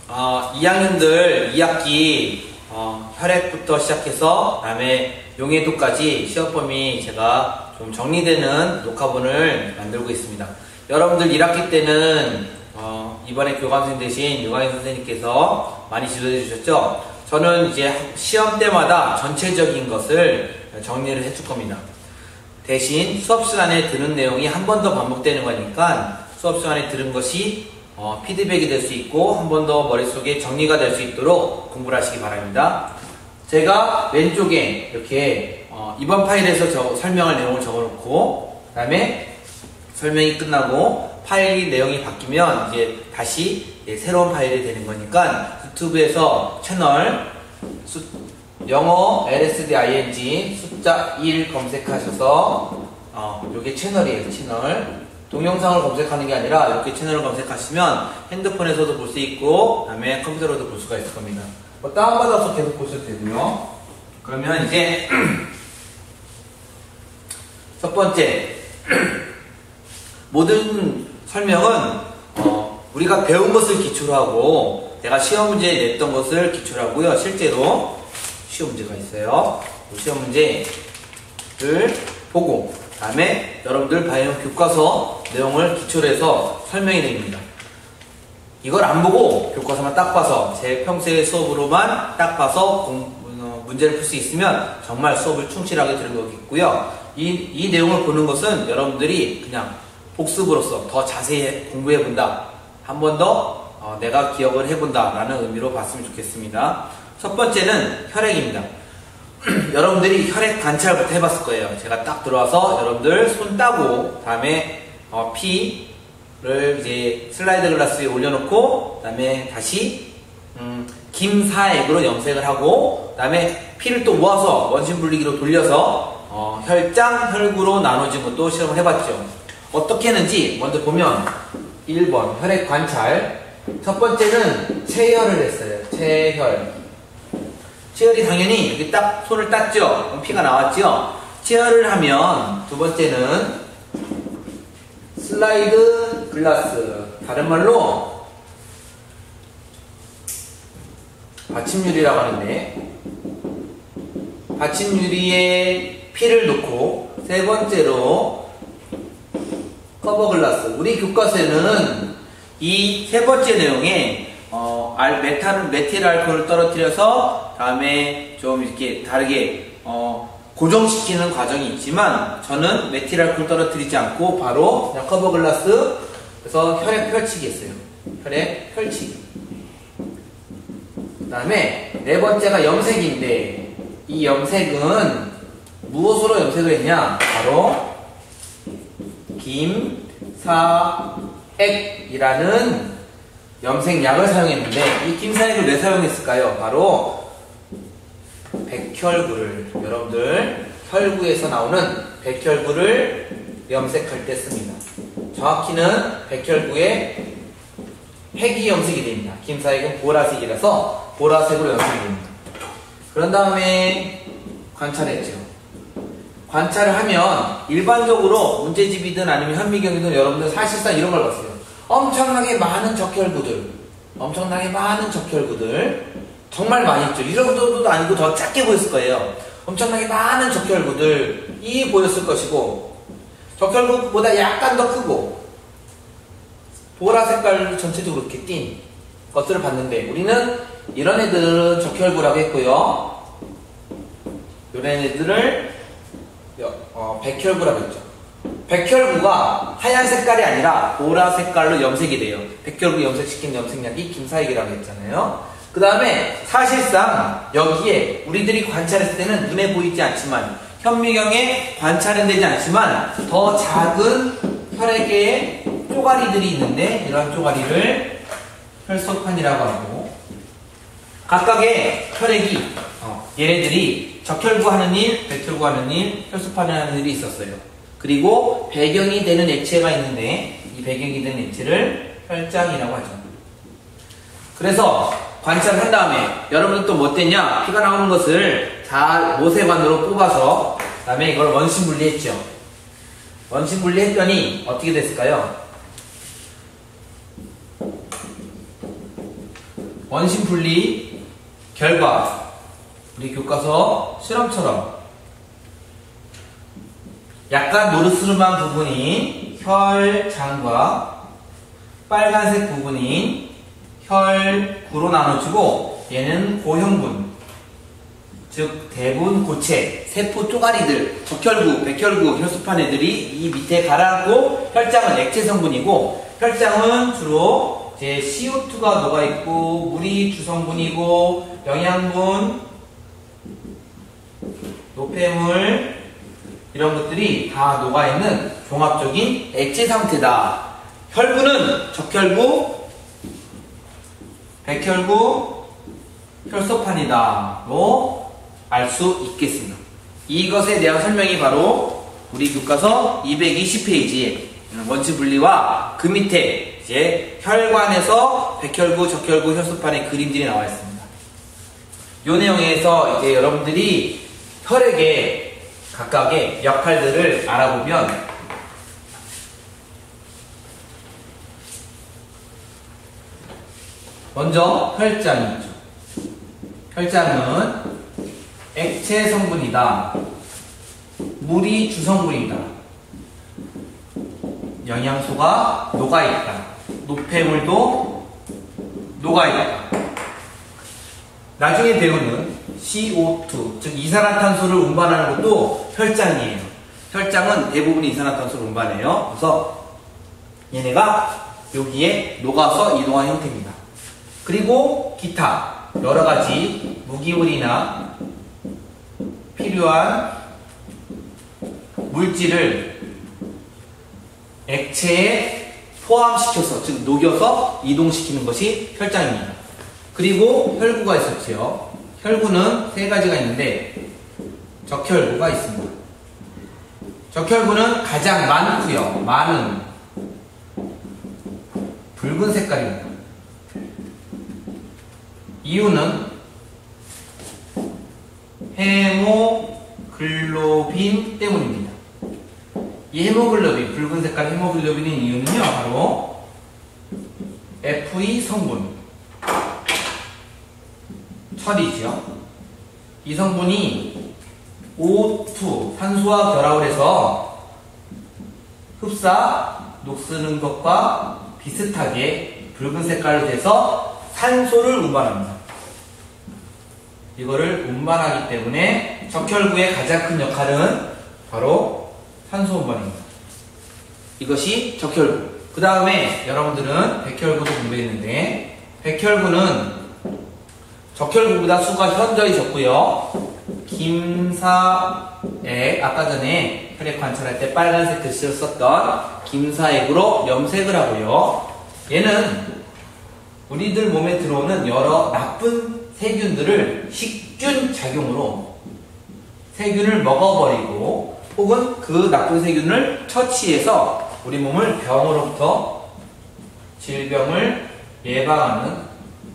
2학년들 2학기 혈액부터 시작해서 그다음에 용해도까지 시험 범위 제가 좀 정리되는 녹화본을 만들고 있습니다. 여러분들 1학기 때는 이번에 교감선생 대신 유광희 선생님께서 많이 지도해 주셨죠? 저는 이제 시험 때마다 전체적인 것을 정리를 해줄 겁니다. 대신 수업 시간에 들은 내용이 한 번 더 반복되는 거니까 수업 시간에 들은 것이 피드백이 될 수 있고 한 번 더 머릿속에 정리가 될 수 있도록 공부를 하시기 바랍니다. 제가 왼쪽에 이렇게 이번 파일에서 설명할 내용을 적어놓고 그 다음에 설명이 끝나고 파일 내용이 바뀌면 이제 다시 새로운 파일이 되는 거니까 유튜브에서 채널 영어 LSDING 숫자 1 검색하셔서 요게 채널이에요. 채널 동영상을 검색하는 게 아니라 이렇게 채널을 검색하시면 핸드폰에서도 볼 수 있고 그 다음에 컴퓨터로도 볼 수가 있을 겁니다. 다운받아서 계속 보셔도 되고요. 그러면 이제 첫 번째 모든 설명은 우리가 배운 것을 기초로 하고 내가 시험 문제에 냈던 것을 기초로 하고요. 실제로 시험 문제가 있어요. 시험 문제를 보고 그 다음에 여러분들 바이오 교과서 내용을 기초로 해서 설명이 됩니다. 이걸 안 보고 교과서만 딱 봐서 제 평소의 수업으로만 딱 봐서 문제를 풀 수 있으면 정말 수업을 충실하게 들은 거겠고요. 이 내용을 보는 것은 여러분들이 그냥 복습으로서 더 자세히 공부해 본다. 한 번 더 내가 기억을 해본다 라는 의미로 봤으면 좋겠습니다. 첫 번째는 혈액입니다. 여러분들이 혈액 관찰부터 해봤을 거예요. 제가 딱 들어와서 여러분들 손 따고 다음에 피를 이제 슬라이드 글라스 위에 올려놓고 그 다음에 다시 김사액으로 염색을 하고 그 다음에 피를 또 모아서 원심 분리기로 돌려서 혈장, 혈구로 나눠진 것도 실험을 해봤죠. 어떻게 했는지 먼저 보면 1번 혈액 관찰. 첫 번째는 체혈을 했어요. 체혈이 당연히 이렇게 딱 손을 땄죠. 그럼 피가 나왔죠. 체혈을 하면 두 번째는 슬라이드 글라스, 다른 말로 받침유리라고 하는데 받침유리에 피를 넣고 세 번째로 커버 글라스. 우리 교과서에는 이 세 번째 내용에 메틸 알코올을 떨어뜨려서 다음에 좀 이렇게 다르게 고정시키는 과정이 있지만 저는 메틸 알코올 떨어뜨리지 않고 바로 그냥 커버 글라스 그래서 혈액 펼치기 했어요. 혈액 펼치기. 그 다음에 네 번째가 염색인데 이 염색은 무엇으로 염색을 했냐? 바로 김사액이라는 염색약을 사용했는데 이 김사액을 왜 사용했을까요? 바로 백혈구를 여러분들 혈구에서 나오는 백혈구를 염색할 때 씁니다. 정확히는 백혈구의 핵이 염색이 됩니다. 김사액은 보라색이라서 보라색으로 염색이 됩니다. 그런 다음에 관찰했죠. 관찰을 하면 일반적으로 문제집이든 아니면 현미경이든 여러분들 사실상 이런 걸 봤어요. 엄청나게 많은 적혈구들 정말 많이 있죠. 이 정도도 아니고 더 작게 보였을 거예요. 엄청나게 많은 적혈구들이 보였을 것이고 적혈구보다 약간 더 크고 보라 색깔로 전체적으로 이렇게 띈 것들을 봤는데 우리는 이런 애들은 적혈구라고 했고요. 이런 애들을 백혈구라고 했죠. 백혈구가 하얀 색깔이 아니라 보라 색깔로 염색이 돼요. 백혈구 염색시킨 염색약이 김사액이라고 했잖아요. 그 다음에 사실상 여기에 우리들이 관찰했을 때는 눈에 보이지 않지만 현미경에 관찰은 되지 않지만 더 작은 혈액의 쪼가리들이 있는데 이러한 쪼가리를 혈소판이라고 하고 각각의 혈액이 얘네들이 적혈구 하는 일, 백혈구 하는 일, 혈소판을 하는 일이 있었어요. 그리고 배경이 되는 액체가 있는데 이 배경이 되는 액체를 혈장이라고 하죠. 그래서 관찰을 한 다음에 여러분은 또 뭐 했냐? 피가 나오는 것을 잘 모세관으로 뽑아서 그 다음에 이걸 원심 분리했죠. 원심 분리했더니 어떻게 됐을까요? 원심 분리 결과 우리 교과서 실험처럼 약간 노르스름한 부분인 혈장과 빨간색 부분인 혈구로 나눠지고 얘는 고형분, 즉 대분 고체, 세포 쪼가리들, 적혈구, 백혈구, 혈소판 애들이 이 밑에 가라앉고 혈장은 액체 성분이고 혈장은 주로 이제 CO2가 녹아있고 물이 주성분이고 영양분, 노폐물 이런 것들이 다 녹아있는 종합적인 액체 상태다. 혈구는 적혈구, 백혈구, 혈소판이다로 알 수 있겠습니다. 이것에 대한 설명이 바로 우리 교과서 220페이지에 원심 분리와 그 밑에 이제 혈관에서 백혈구, 적혈구, 혈소판의 그림들이 나와 있습니다. 이 내용에서 이제 여러분들이 혈액의 각각의 역할들을 알아보면 먼저 혈장이 있죠. 혈장은 액체 성분이다. 물이 주성분이다. 영양소가 녹아있다. 노폐물도 녹아있다. 나중에 배우는 CO2, 즉 이산화탄소를 운반하는 것도 혈장이에요. 혈장은 대부분 이산화탄소를 운반해요. 그래서 얘네가 여기에 녹아서 이동한 형태입니다. 그리고 기타 여러가지 무기물이나 필요한 물질을 액체에 포함시켜서, 즉 녹여서 이동시키는 것이 혈장입니다. 그리고 혈구가 있었지요. 혈구는 세 가지가 있는데 적혈구가 있습니다. 적혈구는 가장 많고요. 많은 붉은 색깔입니다. 이유는 헤모글로빈 때문입니다. 이 헤모글로빈, 붉은 색깔 헤모글로빈의 이유는요, 바로 Fe 성분, 철이죠. 이 성분이 O2, 산소와 결합을 해서 흡사, 녹쓰는 것과 비슷하게 붉은 색깔로 돼서 산소를 운반합니다. 이거를 운반하기 때문에 적혈구의 가장 큰 역할은 바로 산소 운반입니다. 이것이 적혈구. 그 다음에 여러분들은 백혈구도 공부했는데 백혈구는 적혈구보다 수가 현저히 적고요. 김사액, 아까 전에 혈액 관찰할 때 빨간색 글씨를 썼던 김사액으로 염색을 하고요. 얘는 우리들 몸에 들어오는 여러 나쁜 세균들을 식균 작용으로 세균을 먹어버리고 혹은 그 나쁜 세균을 처치해서 우리 몸을 병으로부터 질병을 예방하는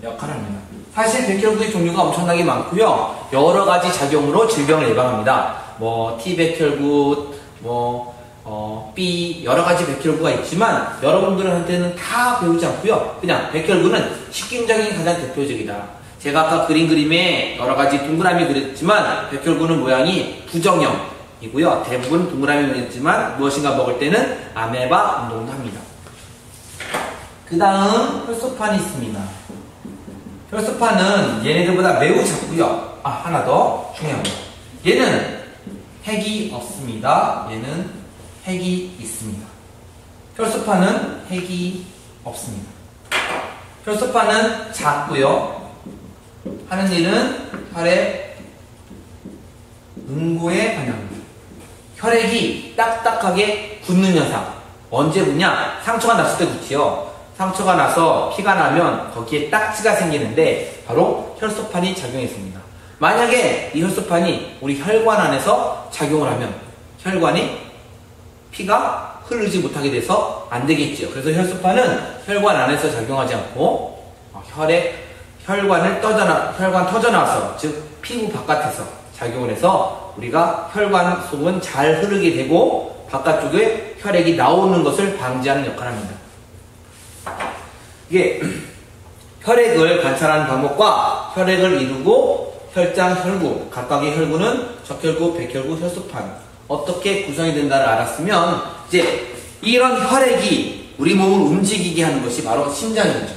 역할을 합니다. 사실 백혈구의 종류가 엄청나게 많고요. 여러 가지 작용으로 질병을 예방합니다. T백혈구, B, 여러 가지 백혈구가 있지만 여러분들한테는 다 배우지 않고요. 그냥 백혈구는 식균작용이 가장 대표적이다. 제가 아까 그린 그림에 여러 가지 동그라미 그렸지만 백혈구는 모양이 부정형이고요. 대부분 동그라미 그렸지만 무엇인가 먹을 때는 아메바 운동도 합니다. 그 다음 혈소판이 있습니다. 혈소판은 얘네들보다 매우 작고요. 하나 더 중요한 거. 얘는 핵이 없습니다. 얘는 핵이 있습니다. 혈소판은 핵이 없습니다. 혈소판은 작고요. 하는 일은 혈액 응고에 관여합니다. 혈액이 딱딱하게 굳는 현상. 언제 굳냐? 상처가 났을 때 굳지요. 상처가 나서 피가 나면 거기에 딱지가 생기는데 바로 혈소판이 작용했습니다. 만약에 이 혈소판이 우리 혈관 안에서 작용을 하면 혈관이 피가 흐르지 못하게 돼서 안 되겠죠. 그래서 혈소판은 혈관 안에서 작용하지 않고 혈관 터져나와서, 즉 피부 바깥에서 작용을 해서 우리가 혈관 속은 잘 흐르게 되고 바깥쪽에 혈액이 나오는 것을 방지하는 역할을 합니다. 이게 혈액을 관찰하는 방법과 혈액을 이루고 혈장, 혈구, 각각의 혈구는 적혈구, 백혈구, 혈소판 어떻게 구성이 된다를 알았으면 이제 이런 혈액이 우리 몸을 움직이게 하는 것이 바로 심장이죠.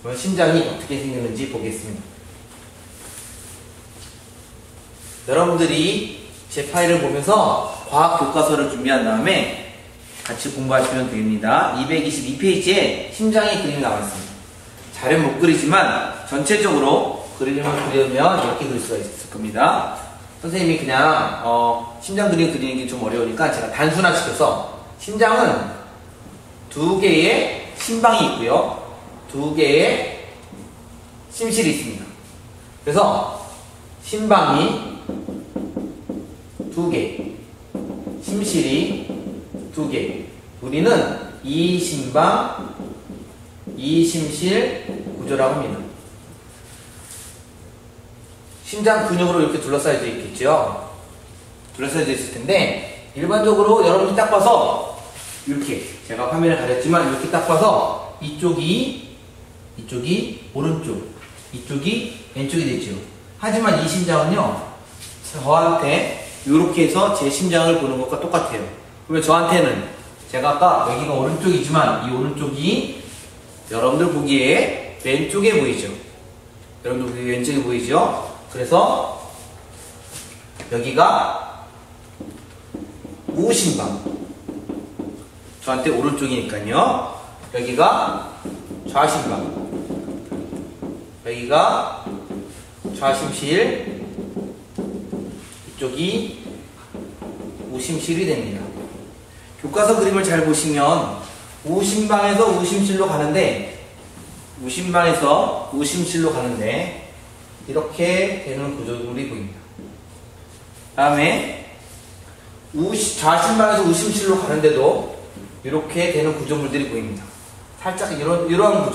그럼 심장이 어떻게 생겼는지 보겠습니다. 여러분들이 제 파일을 보면서 과학 교과서를 준비한 다음에 같이 공부하시면 됩니다. 222페이지에 심장의 그림이 나와 있습니다. 잘은 못 그리지만 전체적으로 그림을 그리면 이렇게 그릴 수가 있을 겁니다. 선생님이 그냥 심장 그림 그리는 게 좀 어려우니까 제가 단순화시켜서 심장은 두 개의 심방이 있고요. 두 개의 심실이 있습니다. 그래서 심방이 두 개, 심실이 두 개. 우리는 이심방, 이심실 구조라고 합니다. 심장 근육으로 이렇게 둘러싸여져 있겠죠. 둘러싸여져 있을 텐데 일반적으로 여러분이 딱 봐서 이렇게 제가 화면에 가렸지만 이렇게 딱 봐서 이쪽이 오른쪽, 이쪽이 왼쪽이 되죠. 하지만 이 심장은요, 저한테 이렇게 해서 제 심장을 보는 것과 똑같아요. 그러면 저한테는 제가 아까 여기가 오른쪽이지만 이 오른쪽이 여러분들 보기에 왼쪽에 보이죠. 여러분들 보기에 왼쪽에 보이죠. 그래서 여기가 우심방, 저한테 오른쪽이니까요. 여기가 좌심방, 여기가 좌심실, 이쪽이 우심실이 됩니다. 교과서 그림을 잘 보시면 우심방에서 우심실로 가는데 이렇게 되는 구조물이 보입니다. 다음에 좌심방에서 우심실로 가는데도 이렇게 되는 구조물들이 보입니다. 살짝 이러한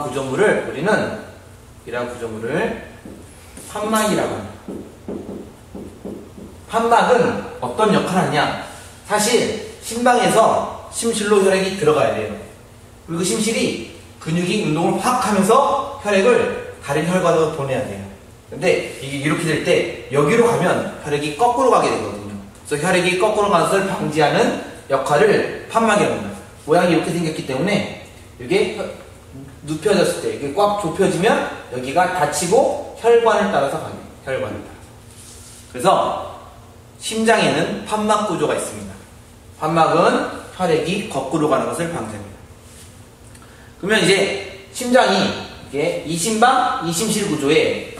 구조물을 우리는 판막이라고 합니다. 판막은 어떤 역할을 하냐? 사실 심방에서 심실로 혈액이 들어가야 돼요. 그리고 심실이 근육이 운동을 확 하면서 혈액을 다른 혈관으로 보내야 돼요. 근데 이게 이렇게 될 때 여기로 가면 혈액이 거꾸로 가게 되거든요. 그래서 혈액이 거꾸로 가는 것을 방지하는 역할을 판막이라고 합니다. 모양이 이렇게 생겼기 때문에 이게 눕혀졌을 때 이게 꽉 좁혀지면 여기가 닫히고 혈관을 따라서 가게 돼요. 혈관을 따라서. 그래서 심장에는 판막 구조가 있습니다. 판막은 혈액이 거꾸로 가는 것을 방지합니다. 그러면 이제 심장이 이게 이심방, 이심실 구조에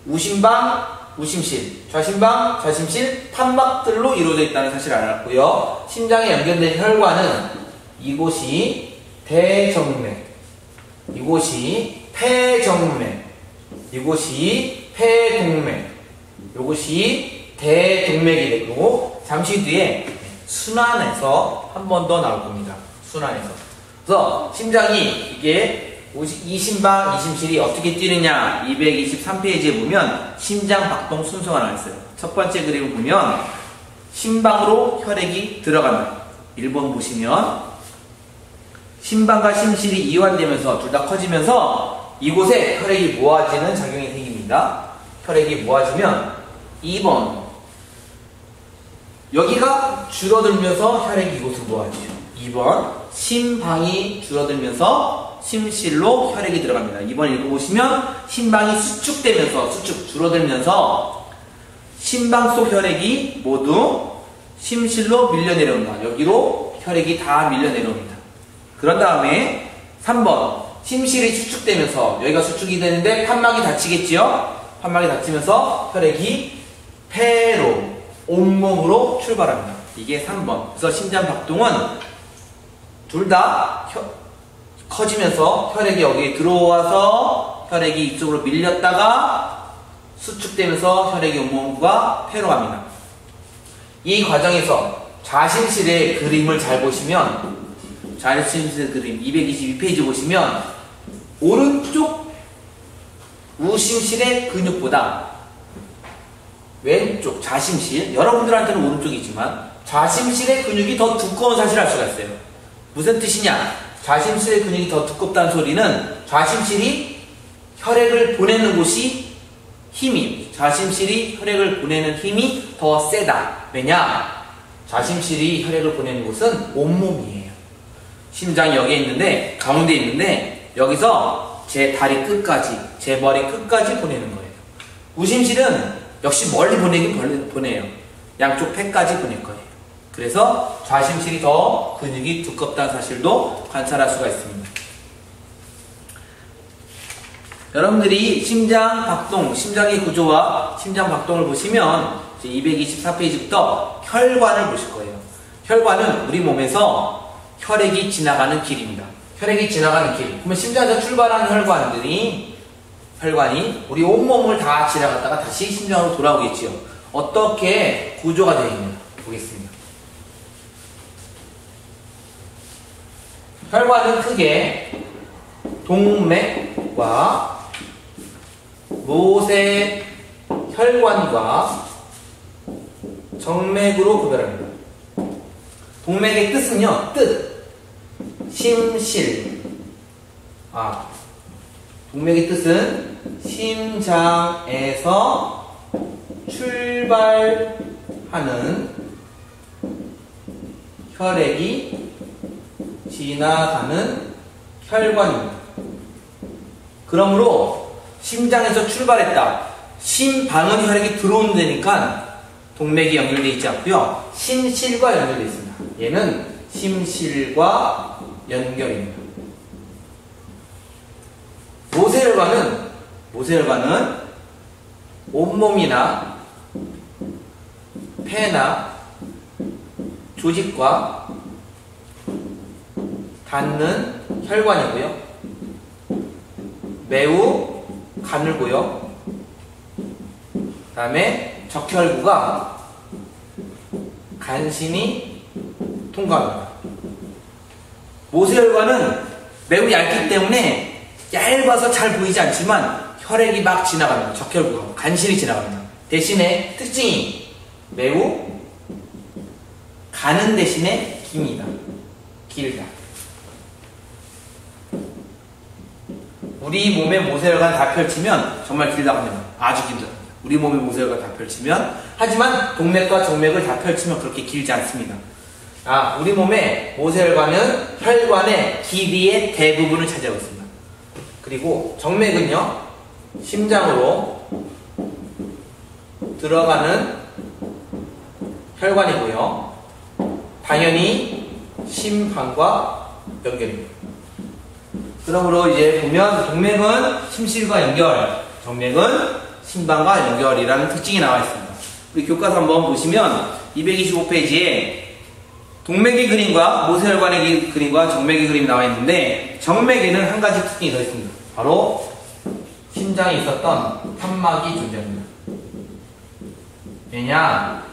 우심방, 우심실, 좌심방, 좌심실, 판막들로 이루어져 있다는 사실을 알았고요. 심장에 연결된 혈관은 이곳이 대정맥, 이곳이 폐정맥, 이곳이 폐동맥, 이곳이 대동맥이 되고 잠시 뒤에 순환해서 한 번 더 나올 겁니다. 순환해서. 그래서 심장이 이게 이심방, 이심실이 어떻게 뛰느냐 223페이지에 보면 심장 박동 순서가 나와 있어요. 첫 번째 그림을 보면 심방으로 혈액이 들어간다. 1번 보시면 심방과 심실이 이완되면서 둘 다 커지면서 이곳에 혈액이 모아지는 작용이 생깁니다. 혈액이 모아지면 2번 여기가 줄어들면서 혈액이 이곳으로 모아지죠. 2번 심방이 줄어들면서 심실로 혈액이 들어갑니다. 2번 읽어보시면 심방이 수축되면서 줄어들면서 심방 속 혈액이 모두 심실로 밀려 내려온다. 여기로 혈액이 다 밀려 내려옵니다. 그런 다음에 3번 심실이 수축되면서 여기가 수축이 되는데 판막이 닫히겠지요. 판막이 닫히면서 혈액이 폐로 온몸으로 출발합니다. 이게 3번. 그래서 심장 박동은 둘 다 커지면서 혈액이 여기에 들어와서 혈액이 이쪽으로 밀렸다가 수축되면서 혈액이 온몸과 폐로 갑니다. 이 과정에서 좌심실의 그림을 잘 보시면 좌심실 그림 222페이지 보시면 오른쪽 우심실의 근육보다 왼쪽 좌심실, 여러분들한테는 오른쪽이지만 좌심실의 근육이 더 두꺼운 사실을 알 수가 있어요. 무슨 뜻이냐? 좌심실의 근육이 더 두껍다는 소리는 좌심실이 혈액을 보내는 곳이 좌심실이 혈액을 보내는 힘이 더 세다. 왜냐? 좌심실이 혈액을 보내는 곳은 온몸이에요. 심장이 여기에 있는데, 가운데 있는데, 여기서 제 다리 끝까지, 제 머리 끝까지 보내는 거예요. 우심실은 역시 멀리 보내요. 양쪽 폐까지 보낼 거예요. 그래서 좌심실이 더 근육이 두껍다는 사실도 관찰할 수가 있습니다. 여러분들이 심장 박동, 심장의 구조와 심장 박동을 보시면 224페이지부터 혈관을 보실 거예요. 혈관은 우리 몸에서 혈액이 지나가는 길입니다. 혈액이 지나가는 길. 그러면 심장에서 출발하는 혈관이 우리 온몸을 다 지나갔다가 다시 심장으로 돌아오겠지요. 어떻게 구조가 되어 있는가 보겠습니다. 혈관은 크게 동맥과 모세혈관과 정맥으로 구별합니다. 동맥의 뜻은요, 심실. 동맥의 뜻은 심장에서 출발하는 혈액이 지나가는 혈관입니다. 그러므로 심장에서 출발했다. 심방은 혈액이 들어오는 데니까 동맥이 연결되어 있지 않고요. 심실과 연결되어 있습니다. 얘는 심실과 연결입니다. 모세혈관은 온몸이나 폐나 조직과 닿는 혈관이고요. 매우 가늘고요. 그 다음에 적혈구가 간신히 통과합니다. 모세혈관은 매우 얇기 때문에 얇아서 잘 보이지 않지만 혈액이 막 지나갑니다. 적혈구가 간신히 지나갑니다. 대신에 특징이 매우 가는 대신에 깁니다. 길다. 우리 몸의 모세혈관 다 펼치면 정말 길다고 합니다. 아주 길다. 우리 몸의 모세혈관 다 펼치면. 하지만 동맥과 정맥을 다 펼치면 그렇게 길지 않습니다. 우리 몸의 모세혈관은 혈관의 길이의 대부분을 차지하고 있습니다. 그리고 정맥은요, 심장으로 들어가는 혈관이고요. 당연히 심방과 연결입니다. 그러므로 이제 보면 동맥은 심실과 연결, 정맥은 심방과 연결이라는 특징이 나와 있습니다. 우리 교과서 한번 보시면 225페이지에 동맥의 그림과 모세혈관의 그림과 정맥의 그림이 나와 있는데, 정맥에는 한 가지 특징이 더 있습니다. 바로 심장에 있었던 판막이 존재합니다. 왜냐?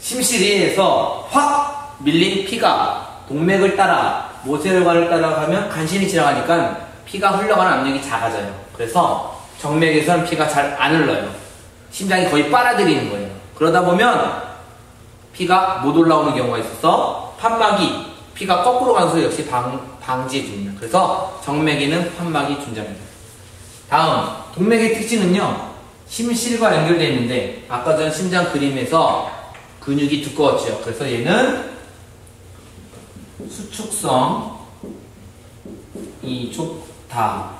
심실에서 확 밀린 피가 동맥을 따라 모세혈관을 따라가면 간신히 지나가니까 피가 흘러가는 압력이 작아져요. 그래서 정맥에서는 피가 잘 안 흘러요. 심장이 거의 빨아들이는 거예요. 그러다 보면 피가 못 올라오는 경우가 있어서 판막이, 피가 거꾸로 가는 소리 역시 방지해줍니다. 그래서 정맥에는 판막이 존재합니다. 다음, 동맥의 특징은요, 심실과 연결되어 있는데, 아까 전 심장 그림에서 근육이 두꺼웠죠. 그래서 얘는 수축성이 좁다,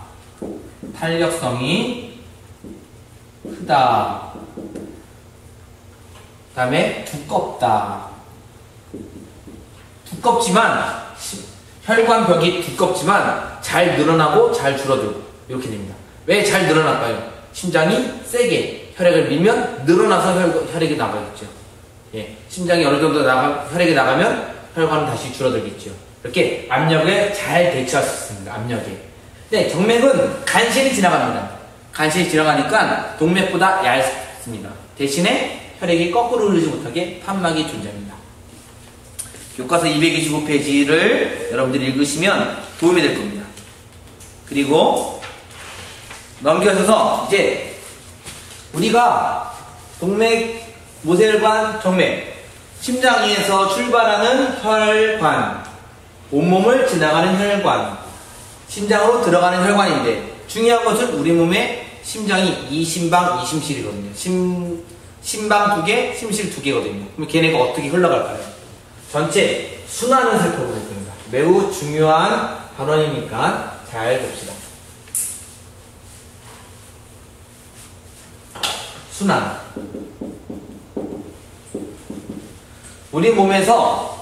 탄력성이 크다, 그 다음에 두껍다. 두껍지만, 혈관벽이 두껍지만 잘 늘어나고 잘 줄어들고 이렇게 됩니다. 왜 잘 늘어날까요? 심장이 세게 혈액을 밀면 늘어나서 혈액이 나가겠죠. 예, 심장이 어느 정도 혈액이 나가면 혈관은 다시 줄어들겠죠. 이렇게 압력에 잘 대처할 수 있습니다. 압력에. 네, 정맥은 간신히 지나갑니다. 간신히 지나가니까 동맥보다 얇습니다. 대신에 혈액이 거꾸로 흐르지 못하게 판막이 존재합니다. 교과서 225페이지를 여러분들이 읽으시면 도움이 될 겁니다. 그리고 넘겨서서 이제 우리가 동맥, 모세혈관, 정맥, 심장 위에서 출발하는 혈관, 온몸을 지나가는 혈관, 심장으로 들어가는 혈관인데 중요한 것은 우리 몸의 심장이 이심방 이심실이거든요. 심방 2개, 심실 2개거든요. 그럼 걔네가 어떻게 흘러갈까요? 전체 순환을 살펴보겠습니다. 매우 중요한 단원이니까 잘 봅시다. 순환. 우리 몸에서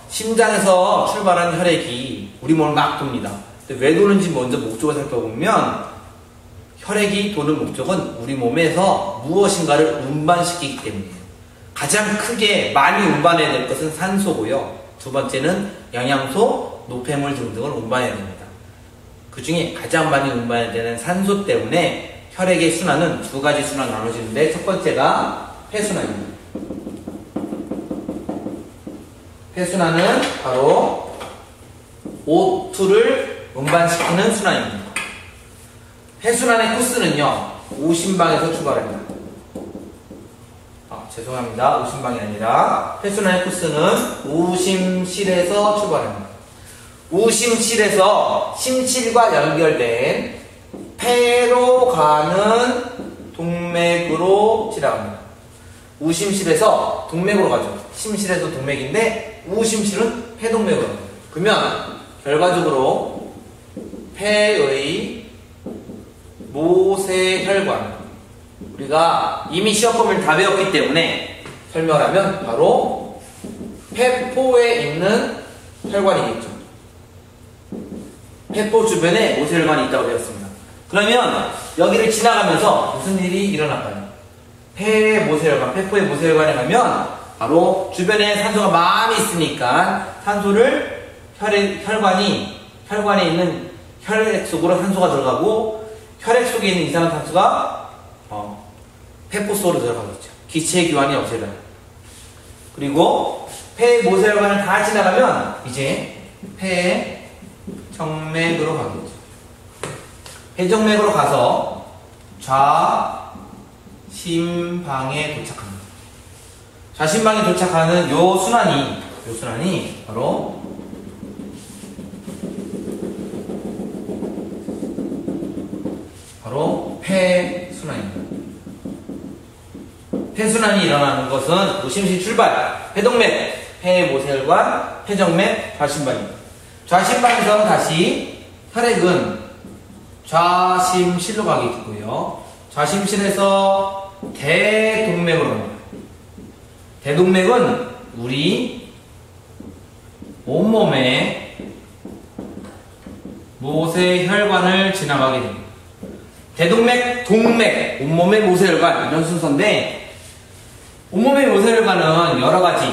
심장에서 출발한 혈액이 우리 몸을 막 돕니다. 근데 왜 도는지 먼저 목적을 살펴보면 혈액이 도는 목적은 우리 몸에서 무엇인가를 운반시키기 때문이에요. 가장 크게 많이 운반해야 될 것은 산소고요. 두 번째는 영양소, 노폐물 등등을 운반해야 됩니다. 그 중에 가장 많이 운반해야 되는 산소 때문에 혈액의 순환은 두 가지 순환으로 나눠지는데 첫 번째가 폐순환입니다. 폐순환은 바로 O2를 운반시키는 순환입니다. 폐순환의 코스는요, 오심방에서 출발합니다. 죄송합니다. 오심방이 아니라 폐순환의 코스는 우심실에서 출발합니다. 우심실에서 심실과 연결된 폐로 가는 동맥으로 지나갑니다. 우심실에서 동맥으로 가죠. 심실에서 동맥인데 우심실은 폐동맥으로 갑니다. 그러면 결과적으로 폐의 모세혈관, 우리가 이미 시험 범위를 다 배웠기 때문에 설명을 하면 바로 폐포에 있는 혈관이겠죠. 폐포 주변에 모세혈관이 있다고 배웠습니다. 그러면 여기를 지나가면서 무슨 일이 일어날까요? 폐의 모세혈관, 폐포의 모세혈관에 가면 바로 주변에 산소가 많이 있으니까 산소를 혈관에 있는 혈액 속으로 산소가 들어가고 혈액 속에 있는 이산화탄소가 폐포 속으로 들어가겠죠. 기체 교환이 없어져요. 그리고 폐 모세혈관을 다 지나가면 이제 폐 정맥으로 가겠죠. 폐정맥으로 가서 좌심방에 도착합니다. 좌심방에 도착하는 요 순환이 바로 폐순환입니다. 폐순환이 일어나는 것은 우심실 출발, 폐동맥, 폐모세혈관, 폐정맥, 좌심방입니다. 좌심방에서 다시 혈액은 좌심실로 가겠고요. 좌심실에서 대동맥으로 갑니다. 대동맥은 우리 온몸의 모세혈관을 지나가게 됩니다. 대동맥, 동맥, 온몸의 모세혈관 이런 순서인데 온몸의 모세혈관은 여러가지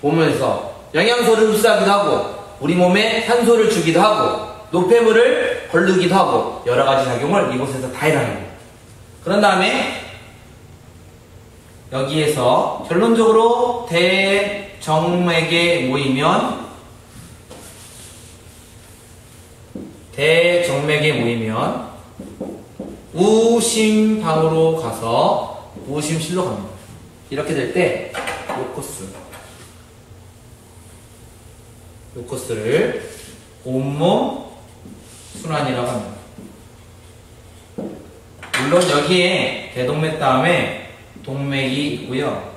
몸에서 영양소를 흡수하기도 하고 우리 몸에 산소를 주기도 하고 노폐물을 걸르기도 하고 여러가지 작용을 이곳에서 다 일어납니다. 그런 다음에 여기에서 결론적으로 대정맥에 모이면 우심방으로 가서 우심실로 갑니다. 이렇게 될 때 요 코스를 온몸 순환이라고 합니다. 물론 여기에 대동맥 다음에 동맥이 있고요.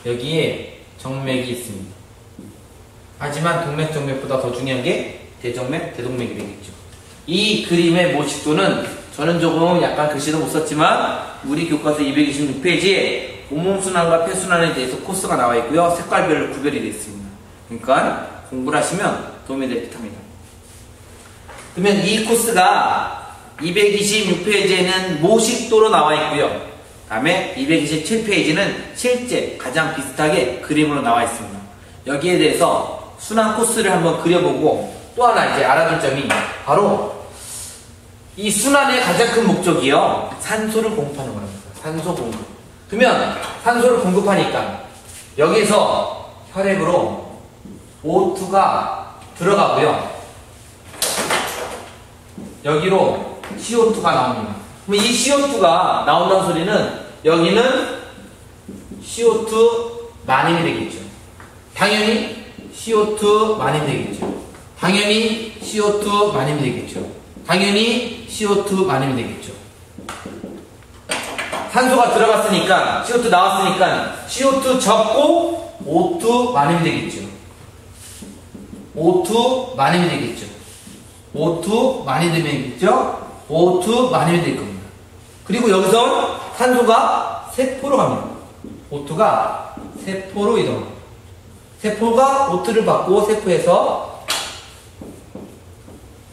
여기에 정맥이 있습니다. 하지만 동맥, 정맥보다 더 중요한 게 대정맥, 대동맥이 되겠죠. 이 그림의 모식도는 저는 조금 약간 글씨도 못 썼지만 우리 교과서 226페이지에 온몸 순환과 폐순환에 대해서 코스가 나와 있고요. 색깔별로 구별이 되어 있습니다. 그러니까 공부를 하시면 도움이 될 듯합니다. 그러면 이 코스가 226페이지에는 모식도로 나와 있고요. 다음에 227페이지는 실제 가장 비슷하게 그림으로 나와 있습니다. 여기에 대해서 순환 코스를 한번 그려보고 또 하나 이제 알아둘 점이 바로 이 순환의 가장 큰 목적이요. 산소를 공급하는 겁니다. 산소 공급. 그러면 산소를 공급하니까 여기서 혈액으로 O2가 들어가고요. 여기로 CO2가 나옵니다. 그럼 이 CO2가 나온다는 소리는 여기는 CO2 마님이 되겠죠. 당연히 CO2 많이 되겠죠. 당연히 CO2 많이 되겠죠. 당연히 CO2 많이 되겠죠. 산소가 들어갔으니까 CO2 나왔으니까 CO2 적고 O2 많이 되겠죠. O2 많이 되겠죠. O2 많이 되겠죠. O2 많이 될 겁니다. 그리고 여기서 산소가 세포로 갑니다. O2가 세포로 이동합니다. 세포가 O2를 받고 세포에서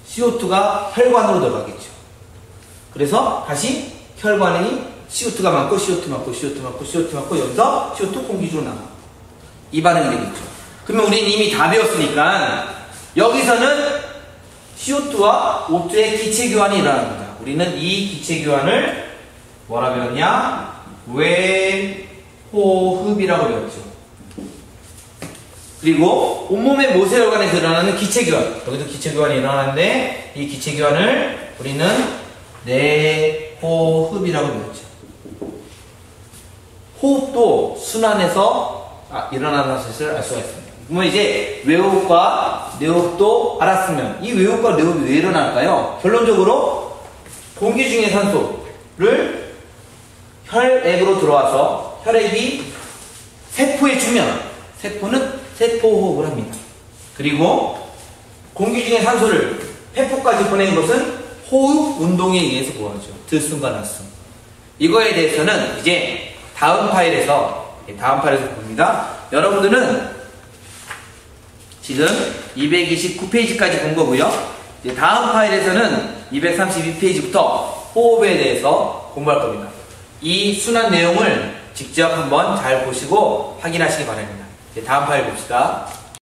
CO2가 혈관으로 들어가겠죠. 그래서 다시 혈관이 CO2가 많고 CO2 많고 CO2 많고 CO2 많고 여기서 CO2 공기중으로 나가. 이 반응이 되겠죠. 그러면 우리는 이미 다 배웠으니까 여기서는 CO2와 O2의 기체교환이 일어납니다. 우리는 이 기체교환을 뭐라 배웠냐? 외호흡이라고 배웠죠. 그리고 온몸의 모세혈관에서 일어나는 기체교환, 여기도 기체교환이 일어나는데 이 기체교환을 우리는 내호흡이라고 배웠죠. 호흡도 순환해서 일어나는 사실을 알 수가 있습니다. 그러면 이제 외호흡과 내호흡도 알았으면 이 외호흡과 내호흡이 왜 일어날까요? 결론적으로 공기 중의 산소를 혈액으로 들어와서 혈액이 세포에 주면 세포는 세포호흡을 합니다. 그리고 공기 중의 산소를 폐포까지 보내는 것은 호흡 운동에 의해서 보아하죠. 들숨과 낮숨. 이거에 대해서는 이제 다음 파일에서 봅니다. 여러분들은 지금 229페이지까지 본 거고요. 이제 다음 파일에서는 232페이지부터 호흡에 대해서 공부할 겁니다. 이 순환 내용을 직접 한번 잘 보시고 확인하시기 바랍니다. 이제 다음 파일 봅시다.